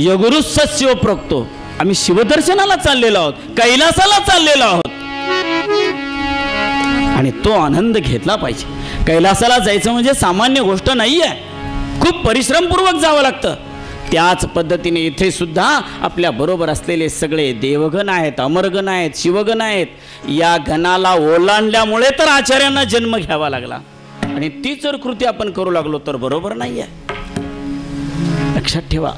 यगुरुस्स शिव प्रोक्तो. आम्ही शिवदर्शनाला चाललेलो आहोत, कैलासाला चाललेलो आहोत आणि तो आनंद घेतला पाहिजे. कैलासाला जायचं म्हणजे सामान्य गोष्ट नाही आहे, खूप परिश्रमपूर्वक जावं लागतं. त्याच पद्धतीने इथे सुद्धा आपल्या बरोबर असलेले सगळे देवगण आहेत, अमरगण आहेत, शिवगण आहेत. या गणाला ओलांडल्यामुळे तर आचार्यांना जन्म घ्यावा लागला आणि तीच जर कृती आपण करू लागलो तर बरोबर नाही आहे. लक्षात ठेवा,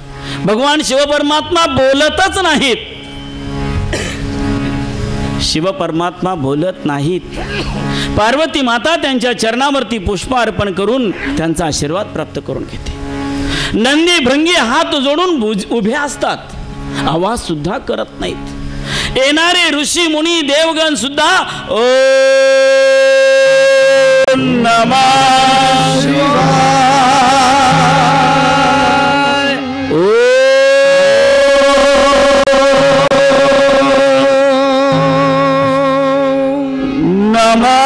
भगवान शिवपरमात्मा बोलतच नाहीत. शिवपरमात्मा बोलत नाहीत. पार्वती माता त्यांच्या चरणावरती पुष्प अर्पण करून त्यांचा आशीर्वाद प्राप्त करून घेते. नंदी भृंगी हात जोडून उभे असतात, आवाज सुद्धा करत नाहीत. येणारे ऋषी मुनी देवगण सुद्धा ओम नमः शिवाय, ओम नमः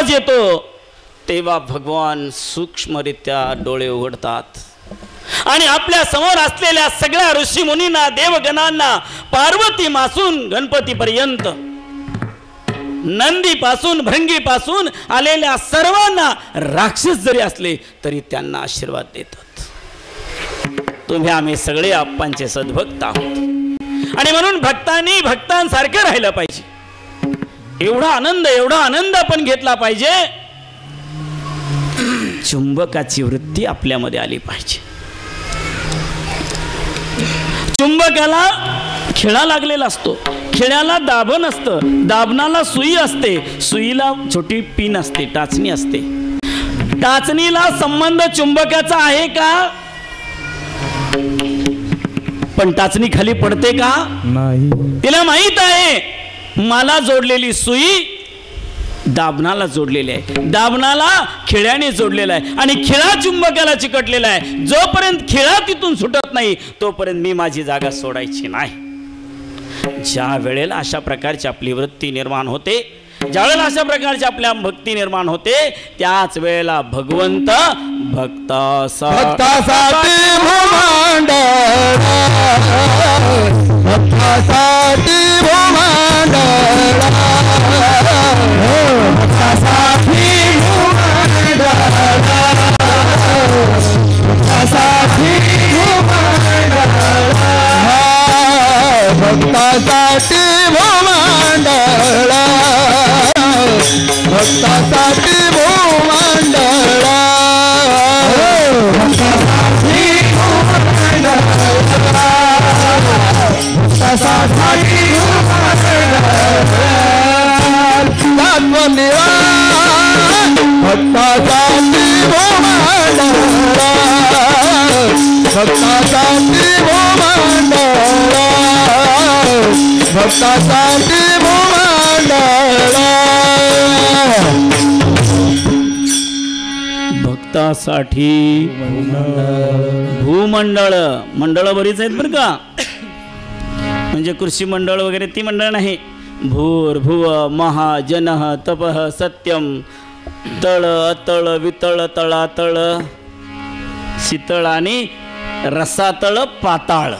येतो तेव्हा भगवान सूक्ष्मरित्या डोळे उघडतात आणि आपल्या समोर असलेल्या सगळ्या ऋषी मुनींना, देवगणांना, पार्वती पासून गणपती पर्यंत, नंदी पासून भृंगी पासून आलेल्या सर्वांना, राक्षस जरी असले तरी त्यांना आशीर्वाद देतात. तुम्ही आम्ही सगळे आप्पांचे सद्भक्त आहोत आणि म्हणून भक्तांनी भक्तांसारखं राहिलं पाहिजे. एवढा आनंद आपण घेतला पाहिजे. चुंबकाची वृत्ती आपल्यामध्ये आली पाहिजे. चुंबकाला खिळा लागलेला असतो, खिळ्याला दाबण असतं, दाबणाला सुई असते, सुईला छोटी पिन असते, टाचणी असते. टाचणीला संबंध चुंबकाचा आहे का? पण टाचणी खाली पडते का? नाही. तिला माहित आहे मला जोडलेली सुई दाबणाला जोडलेली आहे, दाबणाला खिळ्याने जोडलेला आहे आणि खिळा चुंबकाला चिकटलेला आहे. जोपर्यंत खिळा तिथून सुटत नाही तोपर्यंत मी माझी जागा सोडायची नाही. ज्या वेळेला अशा प्रकारची आपली वृत्ती निर्माण होते, ज्या वेळेला अशा प्रकारची आपल्या भक्ती निर्माण होते, त्याच वेळेला भगवंत भक्तासाठी भक्तासाठी भूमंडळा, भक्तासाठी भूमंडळा, भक्तासाठी भूमंडळा, भक्तासाठी भूमंडळा, भक्तासाठी भूमंडळा, भक्तासाठी भूमंडळा, भक्तासाठी भूमंडळा, भक्तासाठी भूमंडळ. मंडळ बरीच आहेत बरं का, म्हणजे कृषी मंडळ वगैरे ती मंडळ नाही. भूर भुव महा जनः तपः सत्यम, तळ अतळ वितळ तळातळ, शीतळ आणि रसातळ पाताळ,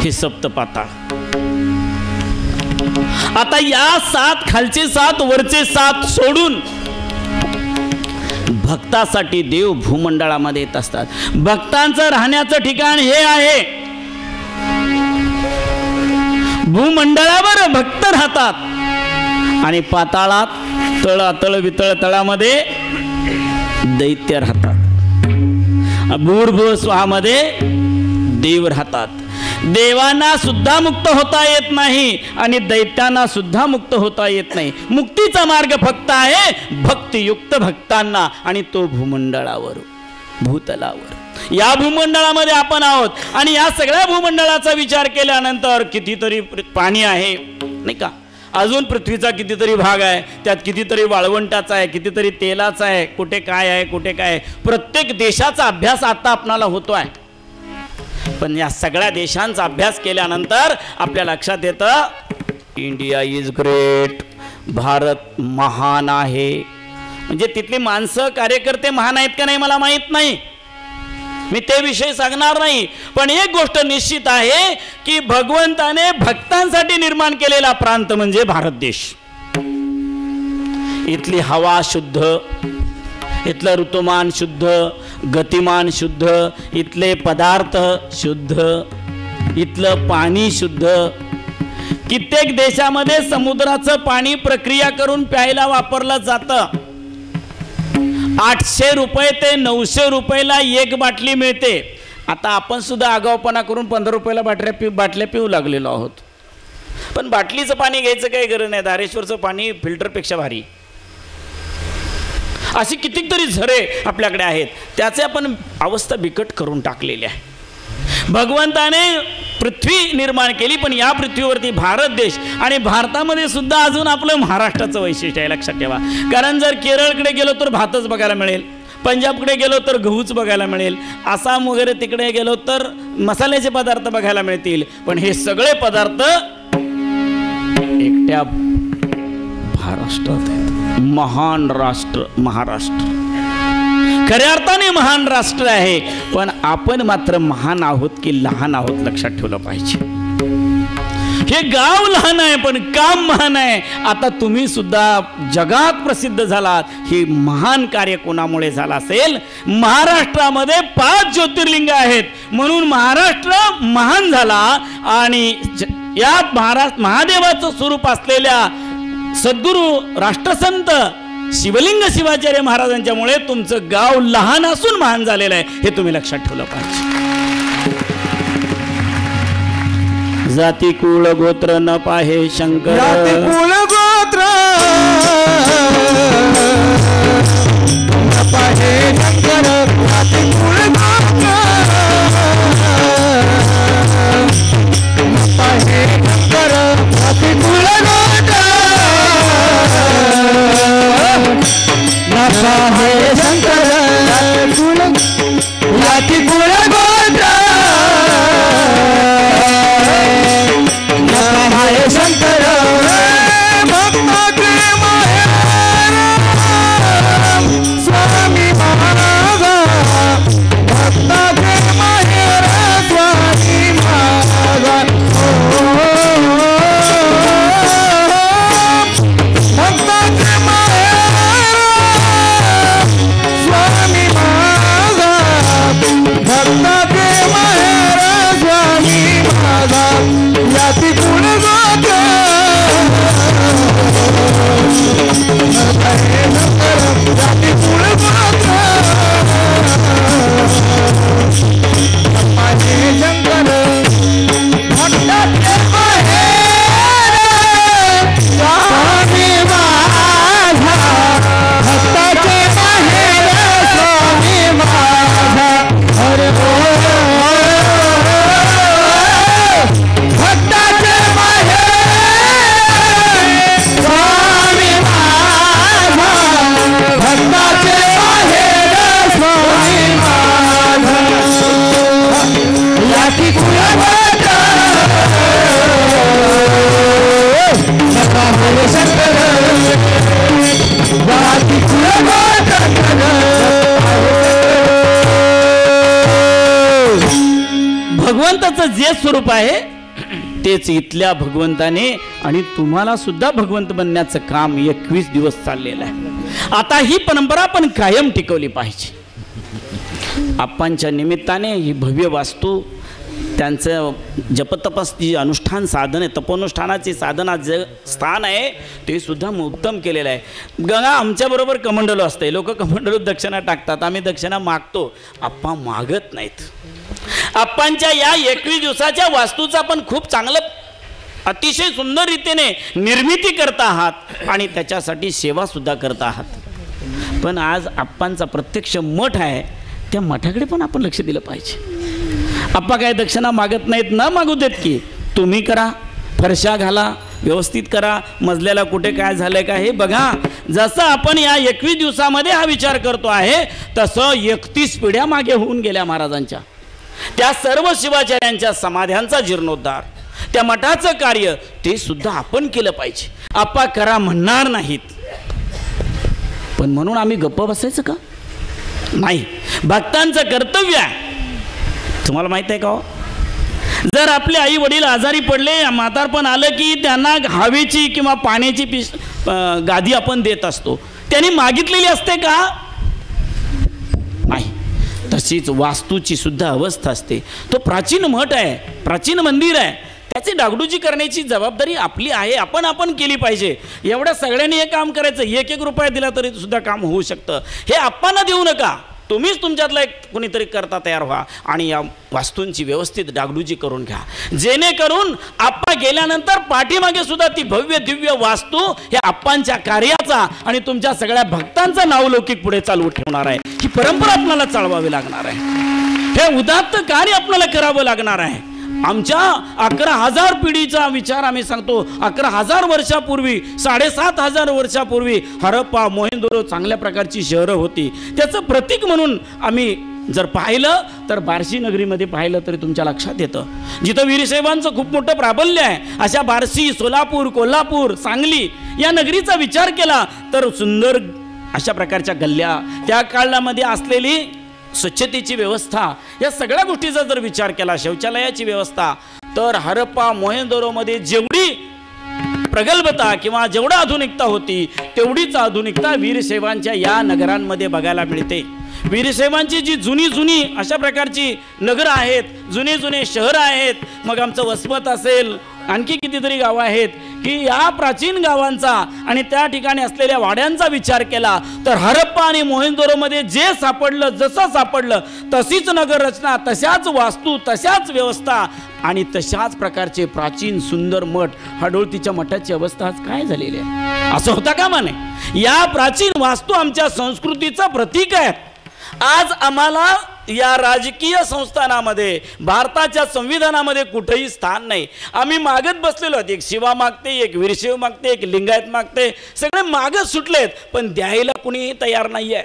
हे सप्त पाताळ. आता या 7 खालचे 7 वरचे 7 सोडून भक्तासाठी देव भूमंडळामध्ये येत असतात. भक्तांचं राहण्याचं ठिकाण हे आहे. भूमंडळावर भक्त राहतात आणि पाताळात तळातळ वितळ तळामध्ये दैत्य राहतात. भूर्भुव स्वाहामध्ये देव राहतात. देवांना सुद्धा मुक्त होता येत नाही आणि दैत्यांना सुद्धा मुक्त होता येत नाही. मुक्तीचा मार्ग फक्त आहे भक्तियुक्त भक्तांना आणि तो भूमंडळावर. भूतलावर, या भूमंडळामध्ये आपण आहोत. आणि या सगळ्या भूमंडळाचा विचार केल्यानंतर कितीतरी पाणी आहे नाही का, अजून पृथ्वीचा कितीतरी भाग आहे, त्यात कितीतरी वाळवंटाचा आहे, कितीतरी तेलाचा आहे, कुठे काय आहे कुठे काय आहे. प्रत्येक देशाचा अभ्यास आता आपणाला होतो आहे. पण या सगळ्या देशांचा अभ्यास केल्यानंतर आपल्या लक्षात येतं इंडिया इज ग्रेट, भारत महान आहे. म्हणजे तिथली माणसं कार्यकर्ते महान आहेत का नाही मला माहीत नाही, मी ते विषय सांगणार नाही. पण एक गोष्ट निश्चित आहे की भगवंताने भक्तांसाठी निर्माण केलेला प्रांत म्हणजे भारत देश. इथली हवा शुद्ध, इथलं ऋतुमान शुद्ध, गतिमान शुद्ध, इथले पदार्थ शुद्ध, इथलं पाणी शुद्ध. कित्येक देशामध्ये समुद्राचं पाणी प्रक्रिया करून प्यायला वापरलं जातं. 800 रुपये ते 900 रुपयाला एक बाटली मिळते. आता आपण सुद्धा आगाऊपणा करून 15 रुपयाला बाटल्या पिऊ लागलेलो आहोत. पण बाटलीचं पाणी घ्यायचं काही गरज नाही, धारेश्वरचं पाणी फिल्टरपेक्षा भारी. अशी कितीतरी झरे आपल्याकडे आहेत, त्याचे आपण अवस्था बिकट करून टाकलेली आहे. भगवंताने पृथ्वी निर्माण केली, पण या पृथ्वीवरती भारत देश आणि भारतामध्ये सुद्धा अजून आपलं महाराष्ट्राचं वैशिष्ट्य आहे, लक्षात ठेवा. कारण जर केरळकडे गेलो तर भातच बघायला मिळेल, पंजाबकडे गेलो तर गहूच बघायला मिळेल, आसाम वगैरे तिकडे गेलो तर मसाल्याचे पदार्थ बघायला मिळतील. पण हे सगळे पदार्थ एकट्या महाराष्ट्रात आहेत. महान राष्ट्र महाराष्ट्र खऱ्या अर्थाने महान राष्ट्र आहे. पण आपण मात्र महान आहोत की लहान आहोत, लक्षात ठेवलं पाहिजे. हे गाव लहान आहे पण काम महान आहे. आता तुम्ही सुद्धा जगात प्रसिद्ध झालात, हे महान कार्य कोणामुळे झालं असेल? महाराष्ट्रामध्ये 5 ज्योतिर्लिंग आहेत म्हणून महाराष्ट्र महान झाला. आणि या महादेवाचं स्वरूप असलेल्या सद्गुरू राष्ट्रसंत शिवलिंग शिवाचार्य महाराजांच्यामुळे तुमचं गाव लहान असून महान झालेलं आहे, हे तुम्ही लक्षात ठेवलं पाहिजे. जाती कुळ गोत्र न पाहे शंकर, जाती कुळ गोत्र न पाहे शंकर, जाती कुळ गोत्र न पाहे शंकर, जाती कुळ गोत्र न पाहे शंकर, जाती कुळ गोत्र शंकर. भक्ताचे माहेर स्वामी महाराज, भक्ताचे माहेर स्वामी महाराज, भक्ताचे माहेर स्वामी महाराज, भक्ताचे माहेर स्वामी महाराज. जाती कुळ गोत्र जाती कुळ गोत्र माझे शंकर, भक्ताचे माहेर स्वामी माझा, भक्ताचे माहेर स्वामी माझा. हरे भगवंताचं जे स्वरूप आहे तेच इथल्या भगवंताने आणि तुम्हाला सुद्धा भगवंत बनण्याचं काम 21 दिवस चाललेलं आहे. आता ही परंपरा पण कायम टिकवली पाहिजे. आपांच्या निमित्ताने ही भव्य वास्तू, त्यांचं जपतपस जी अनुष्ठान साधन आहे, तपोनुष्ठानाची साधना जे स्थान आहे ते सुद्धा उत्तम केलेलं आहे. गंगा आमच्याबरोबर कमंडलू असते, लोक कमंडलू दक्षिणा टाकतात, आम्ही दक्षिणा मागतो, आप्पा मागत नाहीत. आप्पांच्या या 21 दिवसाच्या वास्तूचा पण खूप चांगलं अतिशय सुंदर रीतीने निर्मिती करता आहात आणि त्याच्यासाठी सेवा सुद्धा करता आहात. पण आज आप्पांचा प्रत्यक्ष मठ आहे त्या मठाकडे पण आपण लक्ष दिलं पाहिजे. आप्पा काय दक्षिणा मागत नाहीत, ना मागू देत की तुम्ही करा, फरशा घाला, व्यवस्थित करा, मजल्याला कुठे काय झालंय का हे बघा. जसं आपण या 21 दिवसामध्ये हा विचार करतो आहे तसं 31 पिढ्या मागे होऊन गेल्या महाराजांच्या. त्या सर्व शिवाचार्यांच्या समाध्यांचा जीर्णोद्धार, त्या मठाचं कार्य ते सुद्धा आपण केलं पाहिजे. आप्पा करा म्हणणार नाहीत, पण म्हणून आम्ही गप्प बसायचं का? नाही, भक्तांचं कर्तव्य आहे. तुम्हाला माहित आहे का हो, जर आपले आई वडील आजारी पडले, म्हातारपण आलं की त्यांना हवेची किंवा पाण्याची गादी आपण देत असतो, त्यांनी मागितलेली असते का? नाही. तशीच वास्तूची सुद्धा अवस्था असते. तो प्राचीन मठ आहे, प्राचीन मंदिर आहे, त्याची डागडुजी करण्याची जबाबदारी आपली आहे. आपण केली पाहिजे. एवढ्या सगळ्यांनी हे काम करायचं, 1-1 रुपया दिला तरी सुद्धा काम होऊ शकतं. हे आप्पांना देऊ नका, तुम्हीच तुमच्यातला एक कुणीतरी करता तयार व्हा आणि या वास्तूंची व्यवस्थित डागडुजी करून घ्या, जेणेकरून आप्पा गेल्यानंतर पाठीमागे सुद्धा ती भव्य दिव्य वास्तू हे आप्पांच्या कार्याचा आणि तुमच्या सगळ्या भक्तांचा नावलौकिक पुढे चालू ठेवणार आहे. ही परंपरा आपल्याला चालवावी लागणार आहे. हे उदात्त कार्य आपल्याला करावं लागणार आहे. आमच्या 11,000 पिढीचा विचार आम्ही सांगतो. 11,000 वर्षापूर्वी, 7,500 वर्षापूर्वी हरप्पा, मोहेंदोरो चांगल्या प्रकारची शहरं होती. त्याचं प्रतीक म्हणून आम्ही जर पाहिलं तर बार्शी नगरीमध्ये पाहिलं तरी तुमच्या लक्षात येतं, जिथं वीरशैवांचं खूप मोठं प्राबल्य आहे. अशा बार्शी, सोलापूर, कोल्हापूर, सांगली या नगरीचा विचार केला तर सुंदर अशा प्रकारच्या गल्ल्या, त्या काळामध्ये असलेली स्वच्छतेची व्यवस्था, या सगळ्या गोष्टीचा जर विचार केला, शौचालयाची व्यवस्था, तर हरप्पा मोहेंदोरोमध्ये जेवढी प्रगल्भता किंवा जेवढी आधुनिकता होती तेवढीच आधुनिकता वीरशैवांच्या या नगरांमध्ये बघायला मिळते. वीरशैवांची जी जुनी अशा प्रकारची नगरं आहेत, जुने शहरं आहेत, मग आमचं वसमत असेल, आणखी कितीतरी गावं आहेत की या प्राचीन गावांचा आणि त्या ठिकाणी असलेल्या वाड्यांचा विचार केला तर हरप्पा आणि मोहेंदोरोमध्ये जे सापडलं, जसं सापडलं तशीच नगर रचना, तशाच वास्तू, तशाच व्यवस्था आणि तशाच प्रकारचे प्राचीन सुंदर मठ. हाडोळतीच्या मठाची अवस्था आज काय झालेली आहे? असं होता का माने? या प्राचीन वास्तू आमच्या संस्कृतीचं प्रतीक आहे. आज आम्हाला या राजकीय संस्थानामध्ये, भारताच्या संविधानामध्ये कुठेही स्थान नाही. आम्ही मागत बसलेलो आहोत. एक शिवा मागते, एक वीरशैव मागते, एक लिंगायत मागते, सगळे मागत सुटलेत, पण द्यायला कुणीही तयार नाही आहे.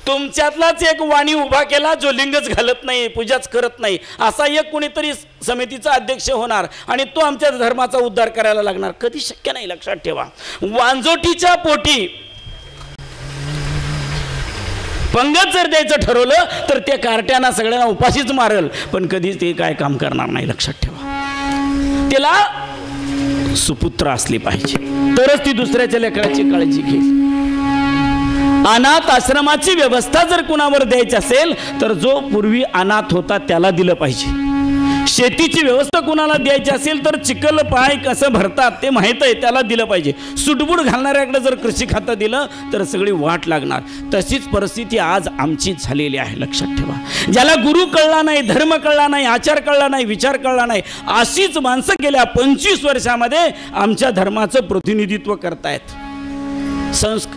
तुमच्यातलाच एक वाणी उभा केला जो लिंगच घालत नाही, पूजाच करत नाही, असा एक कुणीतरी समितीचा अध्यक्ष होणार आणि तो आमच्या धर्माचा उद्धार करायला लागणार. कधी शक्य नाही, लक्षात ठेवा. वांजोटीच्या पोटी पंगत जर द्यायचं ठरवलं तर त्या कार्ट्यांना सगळ्यांना उपाशीच मारल, पण कधीच ते काय काम करणार नाही, लक्षात ठेवा. त्याला सुपुत्र असली पाहिजे तरच ती दुसऱ्याच्या लेकराची काळजी घेईल. अनाथ आश्रमाची व्यवस्था जर कुणावर द्यायची असेल तर जो पूर्वी अनाथ होता त्याला दिलं पाहिजे. शेतीची व्यवस्था कुणाला द्यायची असेल तर चिखल पाय कसं भरतात ते माहीत आहे, त्याला दिलं पाहिजे. सुटबूट घालणाऱ्याकडे जर कृषी खातं दिलं तर सगळी वाट लागणार. तशीच परिस्थिती आज आमची झालेली आहे, लक्षात ठेवा. ज्याला गुरु कळला नाही, धर्म कळला नाही, आचार कळला नाही, विचार कळला नाही, अशीच माणसं गेल्या 25 वर्षामध्ये आमच्या धर्माचं प्रतिनिधित्व करतायत.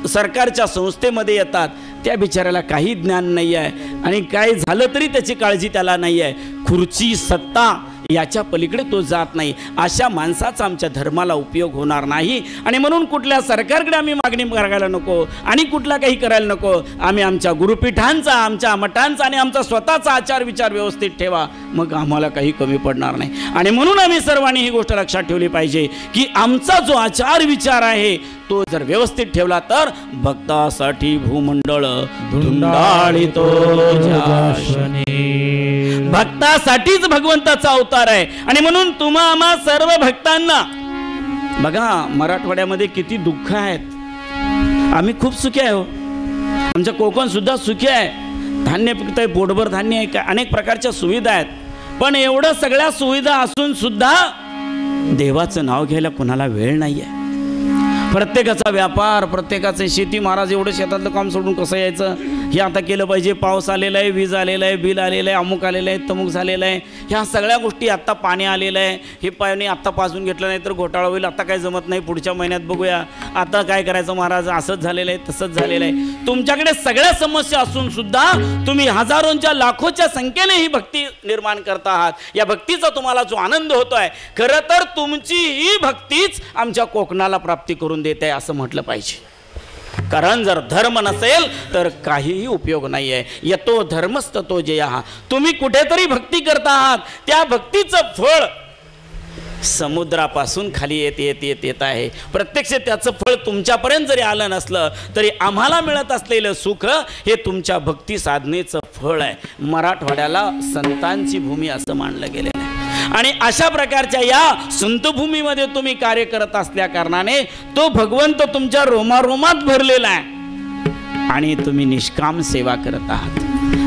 सरकारच्या संस्थेमध्ये येतात, त्या बिचाऱ्याला काही ज्ञान नाही आहे आणि काय झालं तरी त्याची काळजी त्याला नाही आहे. खुर्ची, सत्ता याच्या पलीकडे तो जात नाही. अशा माणसाचा आमच्या धर्माला उपयोग होणार नाही आणि म्हणून कुठल्या सरकारकडे आम्ही मागणी करायला नको आणि कुठला काही करायला नको. आम्ही आमच्या गुरुपीठांचा, आमच्या मठांचा आणि आमचा स्वतःचा आचार विचार व्यवस्थित ठेवा, मग आम्हाला काही कमी पडणार नाही. आणि म्हणून आम्ही सर्वांनी ही गोष्ट लक्षात ठेवली पाहिजे की आमचा जो आचार विचार आहे तो जर व्यवस्थित ठेवला तर भक्तासाठी भूमंडळ धुंडाळितो जाशने. भक्तासाठीच भगवंताचा अवतार आहे आणि म्हणून तुम्हा आम्हा सर्व भक्तांना बघा, मराठवाड्यामध्ये किती दुःख आहेत. आम्ही खूप सुखी आहे हो. आमच्या कोकण सुद्धा सुखी आहे. धान्य पिकतंय, पोटभर धान्य आहे, का अनेक प्रकारच्या सुविधा आहेत. पण एवढं सगळ्या सुविधा असून सुद्धा देवाचं नाव घ्यायला कुणाला वेळ नाही आहे. प्रत्येकाचा व्यापार, प्रत्येकाचं शेती. महाराज एवढं शेतातलं काम सोडून कसं यायचं? हे आता केलं पाहिजे, पाऊस आलेला आहे, वीज आलेला आहे, बिल आलेलं आहे, अमुक आलेलं आहे, तमुक झालेलं आहे, ह्या सगळ्या गोष्टी, आत्ता पाणी आलेलं आहे, हे पाणी आत्ता पाजून घेतलं नाही तर घोटाळा होईल, आता काय जमत नाही, पुढच्या महिन्यात बघूया, आता काय करायचं महाराज, असंच झालेलं आहे, तसंच झालेलं आहे. तुमच्याकडे सगळ्या समस्या असून सुद्धा तुम्ही हजारोंच्या लाखोच्या संख्येने ही भक्ती निर्माण करता आहात. या भक्तीचा तुम्हाला जो आनंद होतोय, खरं तर तुमची ही भक्तीच आमच्या कोकणाला प्राप्ती करून देत आहे असं म्हटलं पाहिजे. कारण जर धर्म नसेल तर काहीही उपयोग नाही आहे. यतो धर्मस्ततो जयः. तुम्ही कुठेतरी भक्ती करता आहात, त्या भक्तीचं फळ समुद्रापासून खाली येत आहे. प्रत्यक्ष त्याचं फळ तुमच्यापर्यंत जरी आलं नसलं तरी आम्हाला मिळत असलेलं सुख हे तुमच्या भक्ती साधनेचं फळ आहे. मराठवाड्याला संतांची भूमी असं मानलं गेलेलं आहे आणि अशा प्रकारच्या या संतभूमीमध्ये तुम्ही कार्य करत असल्या कारणाने तो भगवंत तुमच्या रोमारोमात भरलेला आहे आणि तुम्ही निष्काम सेवा करत आहात.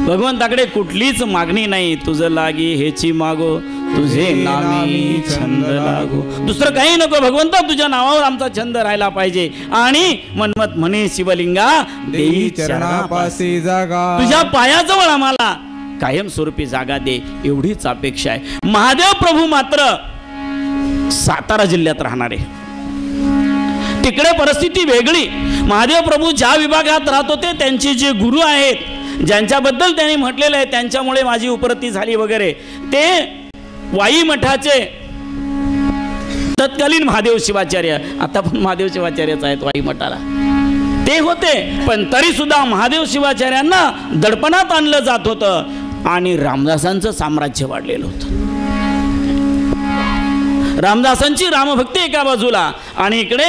भगवंताकडे कुठलीच मागणी नाही. तुझं लागी हेची मागो, तुझे नामी छंद लागो. दुसरं काही नको भगवंता, तुझ्या नावावर आमचा छंद राहिला पाहिजे. आणि मनमत म्हणे शिवलिंगा देई चरणापाशी जागा, तुझ्या पायाजवळ आम्हाला कायमस्वरूपी जागा दे, एवढीच अपेक्षा आहे. महादेव प्रभू मात्र सातारा जिल्ह्यात राहणारे, तिकडे परिस्थिती वेगळी. महादेव प्रभू ज्या विभागात राहत होते त्यांचे जे गुरु आहेत, ज्यांच्याबद्दल त्यांनी म्हटलेलं आहे त्यांच्यामुळे माझी उपरती झाली वगैरे, ते वाई मठाचे तत्कालीन महादेव शिवाचार्य, आता पण महादेव शिवाचार्यच आहेत वाई मठाला, ते होते. पण तरी सुद्धा महादेव शिवाचार्यांना दडपणात आणलं जात होतं आणि रामदासांचं साम्राज्य वाढलेलं होतं. रामदासांची रामभक्ती एका बाजूला आणि इकडे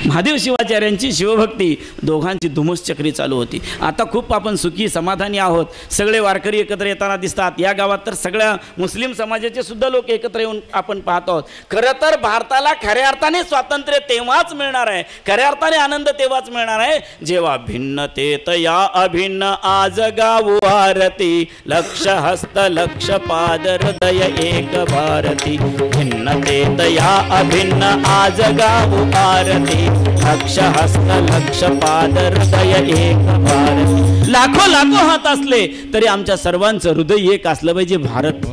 महादेव शिवाचार्यांची शिवभक्ती, दोघांची धुमसचक्री चालू होती. आता खूप आपण सुखी समाधानी आहोत. सगळे वारकरी एकत्र येताना दिसतात. या गावात तर सगळ्या मुस्लिम समाजाचे सुद्धा लोक एकत्र येऊन आपण पाहत आहोत. खरं तर भारताला खऱ्या अर्थाने स्वातंत्र्य तेव्हाच मिळणार आहे, खऱ्या अर्थाने आनंद तेव्हाच मिळणार आहे जेव्हा भिन्नतेत या अभिन्न आज गाऊ आरती, लक्ष हस्त लक्ष पाद हृदय एक भारती. भिन्नतेत या अभिन्न आज गाऊ आरती, लक्ष हस्त लक्ष पाद हृदय एक भारत. लाखो लाखो हात असले तरी आमच्या सर्वांचं हृदय एक असलं पाहिजे, भारत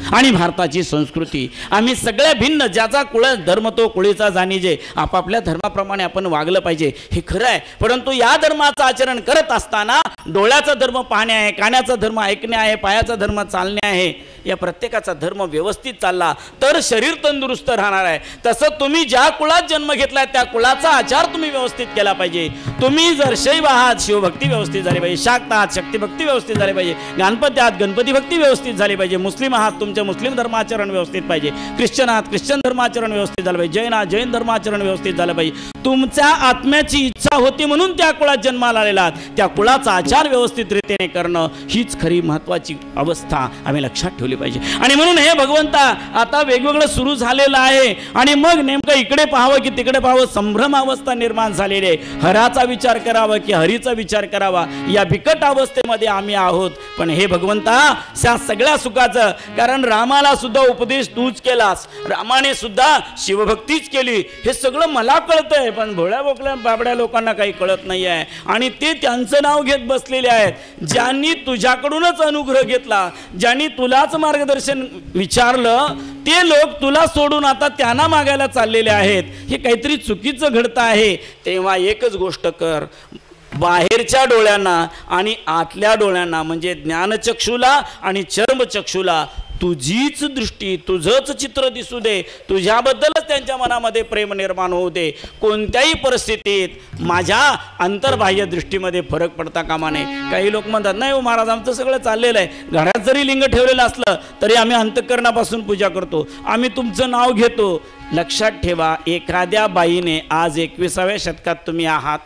आणि भारताची संस्कृती. आम्ही सगळ्या भिन्न, ज्याचा कुळ धर्म तो कुळीचा जाणीजे, आपापल्या धर्माप्रमाणे आपण वागलं पाहिजे हे खरं आहे. परंतु या धर्माचं आचरण करत असताना डोळ्याचा धर्म पाहणे आहे, कानाचा धर्म ऐकणे आहे, पायाचा धर्म चालणे आहे. या प्रत्येकाचा धर्म व्यवस्थित चालला तर शरीर तंदुरुस्त राहणार आहे. तसं तुम्ही ज्या कुळात जन्म घेतलाय त्या कुळाचा आचार तुम्ही व्यवस्थित केला पाहिजे. तुम्ही जर शैव आहात, शिवभक्ती व्यवस्थित झाली पाहिजे. शाक्त आहात, शक्तिभक्ती व्यवस्थित झाली पाहिजे. गणपती आहात, गणपती भक्ती व्यवस्थित झाली पाहिजे. मुस्लिम आहात, तुमचे मुस्लिम धर्माचरण व्यवस्थित पाहिजे. ख्रिश्चन आहात, ख्रिश्चन धर्माचरण व्यवस्थित झालं पाहिजे. जैन आहात, जैन धर्माचरण व्यवस्थित झालं पाहिजे. तुमच्या आत्म्याची इच्छा होती म्हणून त्या कुळात जन्माला आलेला आहात, त्या कुळाचा आचार व्यवस्थित रीतीने करणं हीच खरी महत्वाची अवस्था आम्ही लक्षात ठेवली पाहिजे. आणि म्हणून हे भगवंता आता वेगवेगळं सुरू झालेलं आहे आणि मग नेमकं इकडे पाहावं की तिकडे पाहावं, संभ्रम अवस्था निर्माण झालेली आहे. हराचा विचार करावा की हरीचा विचार करावा, या बिकट अवस्थेमध्ये आम्ही आहोत. पण हे भगवंता त्या सगळ्या सुखाचं, कारण रामाला सुद्धा उपदेश तूच केलास, रामाने सुद्धा शिवभक्तीच केली, हे सगळं मला कळतंय, पण भोळ्या बोकल्या बाबड्या लोकांना काही कळत नाही आहे आणि ते त्यांचं नाव घेत बसलेले आहेत. ज्यांनी तुझ्याकडूनच अनुग्रह घेतला, ज्यांनी तुलाच मार्गदर्शन विचारलं, ते लोक तुला सोडून आता त्यांना मागायला चाललेले आहेत. हे काहीतरी चुकीचं घडतं आहे. तेव्हा एकच गोष्ट कर, बाहेरच्या डोळ्यांना आणि आतल्या डोळ्यांना म्हणजे ज्ञानचक्षुला आणि चर्मचक्षुला तुझीच दृष्टी, तुझंच चित्र दिसू दे, तुझ्याबद्दलच त्यांच्या मनामध्ये प्रेम निर्माण होऊ दे. कोणत्याही परिस्थितीत माझ्या अंतर्बाह्य दृष्टीमध्ये फरक पडता कामा नये. काही लोक म्हणतात नाही हो महाराज आमचं सगळं चाललेलं आहे, घरात जरी लिंग ठेवलेलं असलं तरी आम्ही अंतःकरणापासून पूजा करतो, आम्ही तुमचं नाव घेतो. लक्षात ठेवा, एखाद्या बाईने, आज 21व्या शतकात तुम्ही आहात,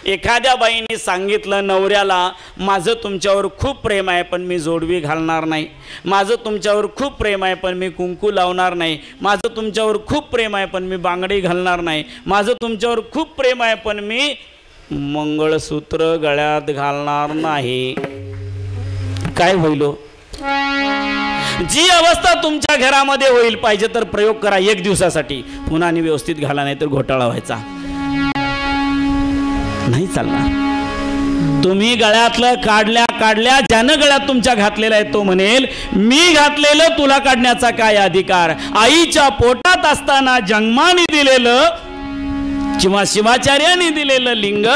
एखाद्या बाईने सांगितलं नवऱ्याला माझं तुमच्यावर खूप प्रेम आहे पण मी जोडवी घालणार नाही, माझं तुमच्यावर खूप प्रेम आहे पण मी कुंकू लावणार नाही, माझं तुमच्यावर खूप प्रेम आहे पण मी बांगडी घालणार नाही, माझं तुमच्यावर खूप प्रेम आहे पण मी मंगळसूत्र गळ्यात घालणार नाही, काय होईल? जी अवस्था तुमच्या घरामध्ये होईल, पाहिजे तर प्रयोग करा 1 दिवसासाठी, पुन्हा आणि व्यवस्थित घाला, नाही तर घोटाळा व्हायचा, नाही चालणार. तुम्ही गळ्यातलं काढल्या ज्यानं गळ्यात तुमच्या घातलेला आहे तो म्हणेल मी घातलेलं तुला काढण्याचा काय अधिकार. आईच्या पोटात असताना जन्माने दिलेलं किंवा शिवाचार्याने दिलेलं लिंग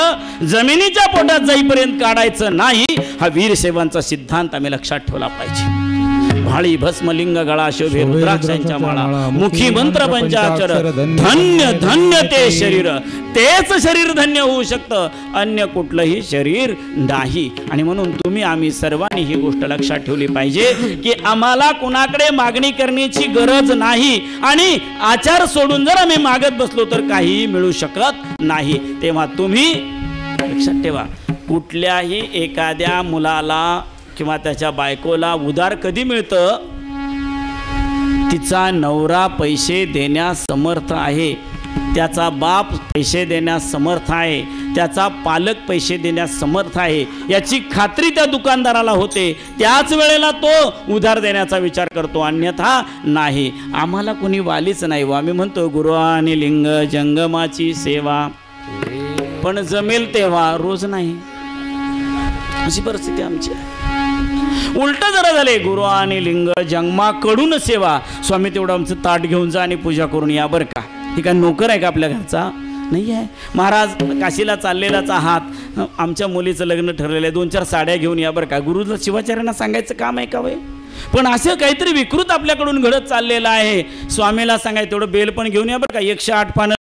जमिनीच्या पोटात जाईपर्यंत काढायचं नाही. हा वीरसेवांचा सिद्धांत आम्ही लक्षात ठेवला पाहिजे. भाळी भस्म लिंग गळा शोभे रुद्राक्षांच्या माळा मुखी मंत्र पंचाक्षर धन्य धन्य ते शरीर. तेच शरीर धन्य होऊ शकतं, अन्य कुठलंही शरीर नाही. आणि म्हणून तुम्ही आम्ही सर्वांनी ही गोष्ट लक्षात ठेवली पाहिजे की आम्हाला कुणाकडे मागणी करण्याची गरज नाही. आणि आचार सोडून जर आम्ही मागत बसलो तर काहीही मिळू शकत नाही. तेव्हा तुम्ही लक्षात ठेवा, कुठल्याही एखाद्या मुलाला किंवा त्याच्या बायकोला उधार कधी मिळतं, तिचा नवरा पैसे देण्यास समर्थ आहे, त्याचा बाप पैसे देण्यास समर्थ आहे, त्याचा पालक पैसे देण्यास समर्थ आहे, याची खात्री त्या दुकानदाराला होते. त्याच वेळेला तो उधार देण्याचा विचार करतो, अन्यथा नाही. आम्हाला कोणी वालीच नाही. आम्ही म्हणतो गुरु आणि लिंग जंगमाची सेवा, पण जमेल तेव्हा रोज नाही. अशी परिस्थिती आमची आहे. उलट जरा झाले, गुरु आणि लिंग जंगमाकडून सेवा. स्वामी तेवढं आमचं ताट घेऊन जा आणि पूजा करून या बरं का. हे काय नोकर आहे का आपल्या घरचा? नाही आहे. महाराज काशीला चाललेलाच आहात, आमच्या मुलीचं लग्न ठरलेलं आहे, 2-4 साड्या घेऊन या बरं का. गुरुला शिवाचार्यांना सांगायचं काम आहे का वय? पण असं काहीतरी विकृत आपल्याकडून घडत चाललेलं आहे. स्वामीला सांगायचं तेवढं बेल पण घेऊन या बरं का. 108 पानं